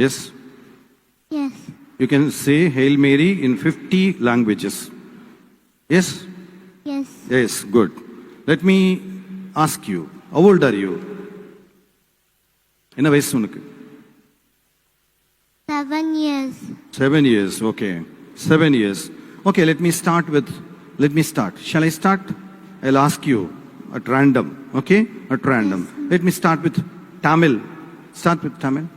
Yes? Yes. You can say Hail Mary in 50 languages. Yes? Yes. Yes, good. Let me ask you, how old are you? என்ன வயசு உனக்கு? 7 years. 7 years, okay. 7 years. Okay, let me start. Shall I start? I'll ask you at random, okay? At random. Yes. Let me start with Tamil. Start with Tamil.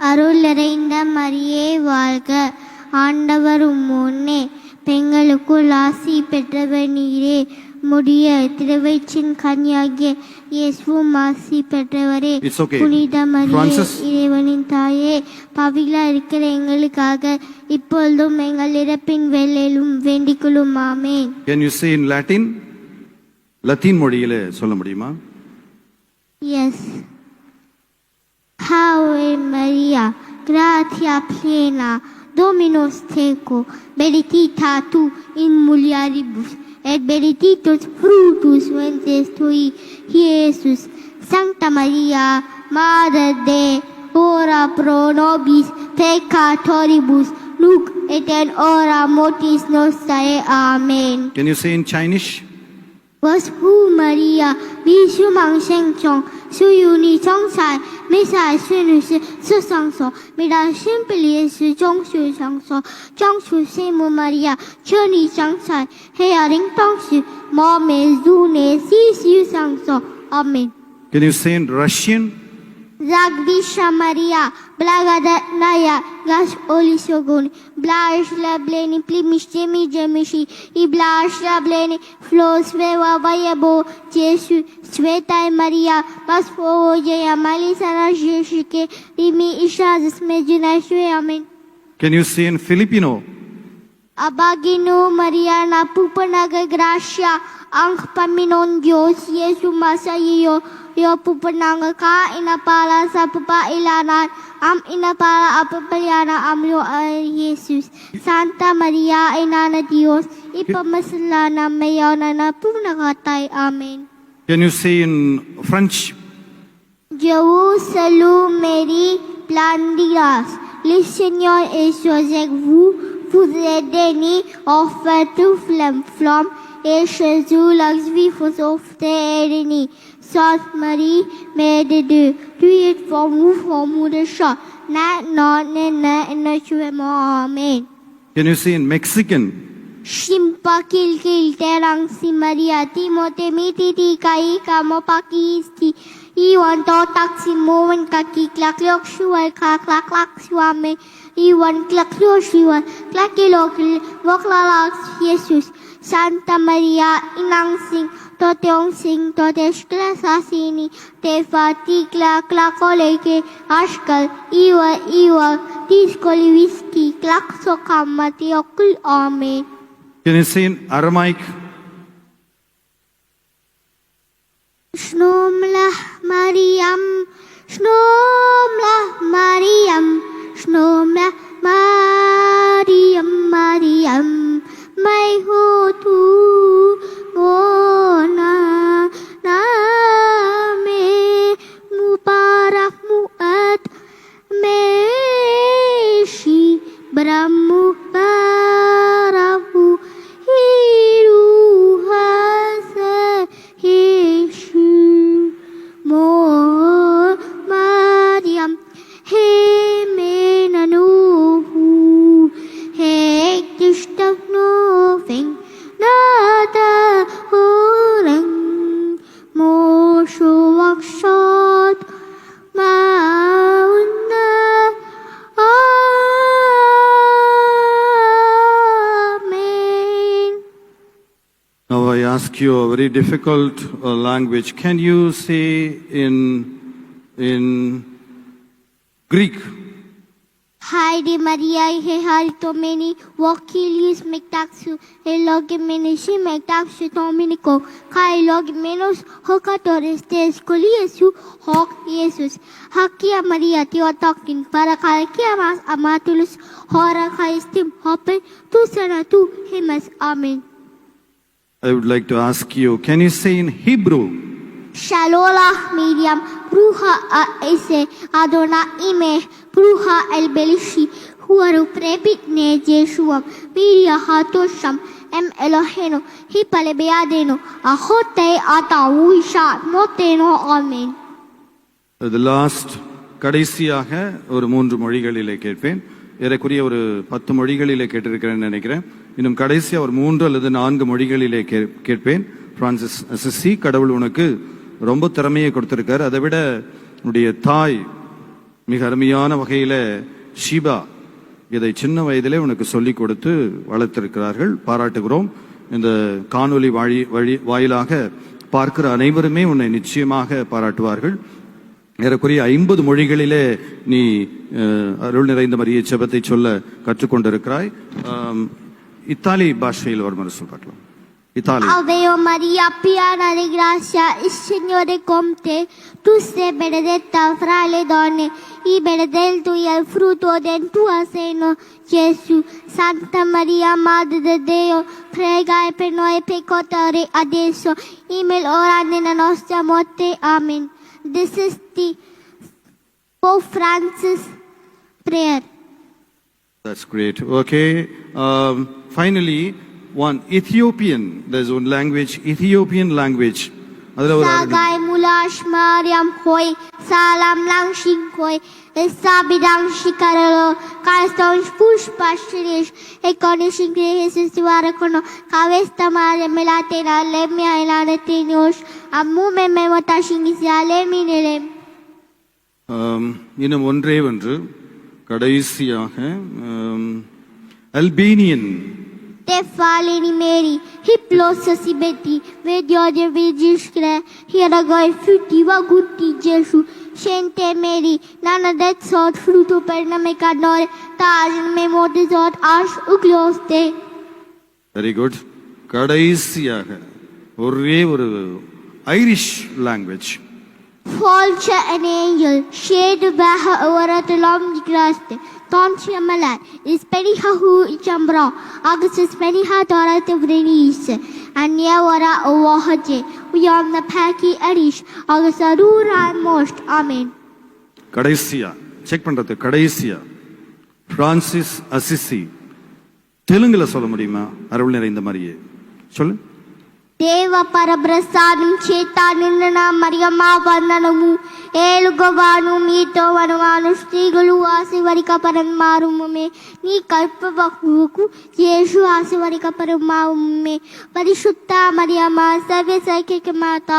அருள் நிறைந்த மரியே வாழ்க, ஆண்டவர் உம்முன்னே பெண்களுக்குள் ஆசி பெற்றவர் நீரே, முடிய திருவயிற்றின் கன்னியாகிய இயேசுவும் ஆசி பெற்றவரே. It's okay. புனித மரியே Francis. இறைவனின் தாயே, பாவிகளா இருக்கிற எங்களுக்காக இப்பொழுதும் எங்கள் இறப்பின் வேளையிலும் வேண்டிக்கொள்ளும். ஆமென். Can you say in Latin? Latin மொழியில சொல்ல முடியுமா? Yes. Ave Maria, gratia plena, Dominus tecum, benedicta tu in mulieribus, et benedictus fructus ventris tui, Iesus. Sancta Maria, Mater Dei, ora pro nobis peccatoribus, nunc et in hora mortis nostrae. Amen. Can you say in Chinese? 我是Maria，必须忙圣中，属于你中才，没才是你是世上所，没到新不离是中属上所，中属圣母玛利亚，求你中才，黑暗灵当时，莫美如你西西上所。阿门。Can you say in Russian? Zagvisha Maria, Blagodatnaya, Gash Olisogoni, Blashla Bleni, Plimishemi Jemishi, I Blashla Bleni, Flows Veva Vayabo, Jesu, Sveta Maria, Maspo Jaya, Malisana Jeshike, Rimi Ishazis Mejunashwe. Amen. Can you say in Filipino? Abagino Maria na pupanaga gracia, ang Paminon Diyos, Yesu Masayo, yo pupananga ka, inapala sa papailanan, inapala apapaliana amyo ay Jesus. Santa Maria, Ina na Diyos, ipamasala na mayaw na punakatay. Amen. Can you say in French? Jerusalem, Marie, pleine de grâce, le Seigneur est avec vous. Vous êtes bénie, offert tout flamme, et Jésus, l'ex-vie, vous offre béni. Sainte Marie, Mère de Dieu, tu es formou de chat, non, Amen. Can you say in Mexican? Shimpa kil terang si Maria, Timote mititi kai kamo pakisti. Iwan to taksi momen kaki klak lok shuai klak shuame. Iwan klak lok shuai klak lok wok Jesus. Santa Maria inang sing tote shkla sasini te fati klak oleke ashkal iwa tiskoli whisky klak sokamati okul. Amen. Can you say in Aramaic? Shnomlah Mariam, Shnomlah Mariam, Shnomlah Mariam, mai ho tu gona na me mubarak muat meshi bramu barahu hiru hasa hishu mo Mariam he menanuhu he kishtak noving nada orang mo shuwakshot mauna. Amen. Now I ask you a very difficult language. Can you say in Greek? Haide Maria he haritomeni wakilius mektaxu elogimenishi mektaxu dominico kai logimenos hokatores tescoliesu hok Jesus hakia Maria teotokin para kalkia mas amatulus hora kaistim hope tu sana tu hemas. Amen. I would like to ask you, can you say in Hebrew? Shalolah Miriam, Bruha Ese, Adona Ime, Pruha el Belishi, Huaru Prepit Ne Jeshuam, Miria Hatosham, M Eloheno, Hipale Beadeno, Ahote Ata Uisha, Moteno, Amen. The last கடைசியாக ஒரு 3 மொழிகளிலே கேட்பேன். ஏறக்குறைய ஒரு 10 மொழிகளிலே கேட்டிருக்கிறேன்னு நினைக்கிறேன். இன்னும் கடைசியா ஒரு 3 அல்லது 4 மொழிகளிலே கேட்பேன். பிரான்சிஸ் அசிசி, கடவுள் உனக்கு ரொம்ப திறமையை கொடுத்திருக்காரு. அதை விட உன்னுடைய தாய் மிக அருமையான வகையில ஷீபா இதை சின்ன வயதிலே உனக்கு சொல்லிக் கொடுத்து வளர்த்திருக்கிறார்கள். பாராட்டுகிறோம். இந்த காணொலி வாயிலாக பார்க்கிற அனைவருமே உன்னை நிச்சயமாக பாராட்டுவார்கள். ஏறக்குறைய 50 மொழிகளிலே நீ அருள் நிறைந்த மரியை ஜெபத்தை சொல்ல கற்றுக்கொண்டிருக்கிறாய். இத்தாலி பாஷையில் ஒரு முறை சொல்றாங்க. Italia. Ave Maria, piena di grazia, il Signore è con te. Tu sei benedetta fra le donne, e benedetto è il frutto del tuo seno, Gesù. Santa Maria, Madre di Dio, prega per noi peccatori adesso e nell'ora della nostra morte. Amen. This is the Pope Francis prayer. That's great. Okay. Finally, one Ethiopian. There's one language, Ethiopian language. Sagay mulash Mariam hoy, salam lang shing hoy, sabidang shikaralo, kaston pushpashirish, ekonishing Jesus warakono, kavesta mare melatena, lemia ilanetinosh, amume memotashing is aleminelem. இன்னும் ஒன்றே ஒன்று கடைசியாக Albanian. Te faleni Mary, hiplossasi Betty, vedio de virgiscre, hieragoi frutti vagutti Gesù, scente Mary, nana det sort frutto per name cadore, tagen me mote sort ash uglioste. Very good. கடைசியாக ஒரே ஒரு Irish language. Falche an angel, shade baha over the long graste. Tonche malat, is peniha hu chambra, August is peniha dora to Vrenice, and Yawara Owahaje, we on the Paki Arish, August Arura most. Amen. கடைசியா check பண்றது கடைசியா Francis Assisi தெலுங்குல சொல்ல முடியுமா? அருள் நிறைந்த மாதிரியே சொல்லு. దేవ పరప్రసాదం చేత నిన్న మరియమ్మ వందనము ఏలుగవాను మీతో వనవాను స్త్రీలు ఆశీర్వదిక పరమారుమే నీ కల్పవకు యేసు ఆశీర్వదిక పరమారుమే పరిశుద్ధ మరియమ్మ సర్వసైకిక మాత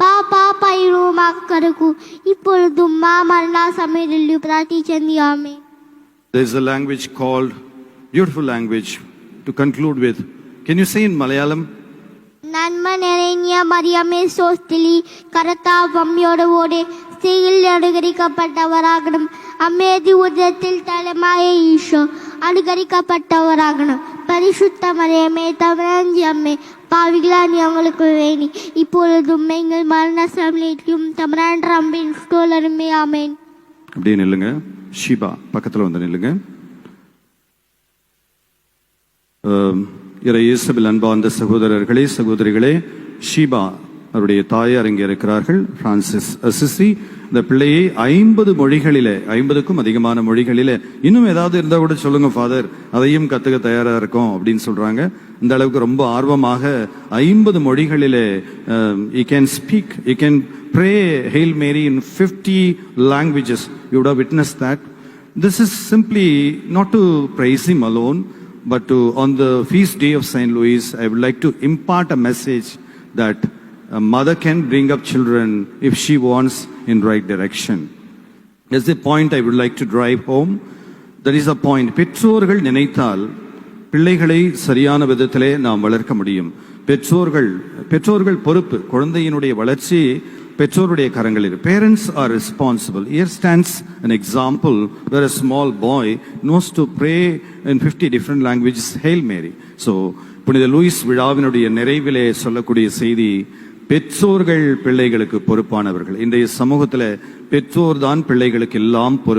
పాపైరు మా కొరకు ఇప్పుడు మా మరణ సమయంలో ప్రార్థించండి. ఆమేన్. There is a language called, beautiful language to conclude with. Can you say in Malayalam? நன்ம நிறைய மரியமே சோஸ்திலி கரத்தாவம்யோடு ஸ்திரீகள் அனுகரிக்கப்பட்டவராகணும். அம்மேதி உதயத்தில் தலைமாய ஈஷோ அனுகரிக்கப்பட்டவராகணும். பரிசுத்த மரியமே தமிழஞ்சி அம்மே பாவிகளானி அவங்களுக்கு வேணி இப்பொழுதும் எங்கள் மரண சமயத்திலும் தமிழ் அம்பின் ஸ்டோலருமே. ஆமேன். அப்படியே நில்லுங்க. ஷீபா பக்கத்துல வந்து நில்லுங்க. இயேசுவில் அன்பார்ந்த சகோதரர்களே சகோதரிகளே, ஷீபா அவருடைய தாயார் இங்கே இருக்கிறார்கள். பிரான்சிஸ் அசிசி இந்த பிள்ளையை 50 மொழிகளிலே 50க்கும் அதிகமான மொழிகளிலே இன்னும் ஏதாவது இருந்தா கூட சொல்லுங்க ஃபாதர், அதையும் கத்துக்க தயாரா இருக்கும் அப்படின்னு சொல்றாங்க. இந்த அளவுக்கு ரொம்ப ஆர்வமாக 50 மொழிகளிலே you can speak, you can pray Hail Mary in 50 languages. You would have witnessed that. This is simply not to praise him alone, but on the feast day of St. Louis, I would like to impart a message that a mother can bring up children if she wants in right direction. That's the point I would like to drive home. That is the point. பெற்றோர்கள் நினைத்தால் பிள்ளைகளை சரியான விதத்திலே நாம் வளர்க்க முடியும். பெற்றோர்கள் பொறுப்பு. குழந்தையினுடைய வளர்ச்சி பெற்றோருடைய கரங்களில். Parents are responsible. Here stands an example where a small boy knows to pray in 50 different languages Hail Mary. So புனித லூயிஸ் விழாவினுடைய நிறைவிலே சொல்லக்கூடிய செய்தி, பெற்றோர்கள் பிள்ளைகளுக்கு பொறுப்பானவர்கள். இன்றைய சமூகத்தில் பெற்றோர் தான் பிள்ளைகளுக்கு எல்லாம் பொறுப்பு.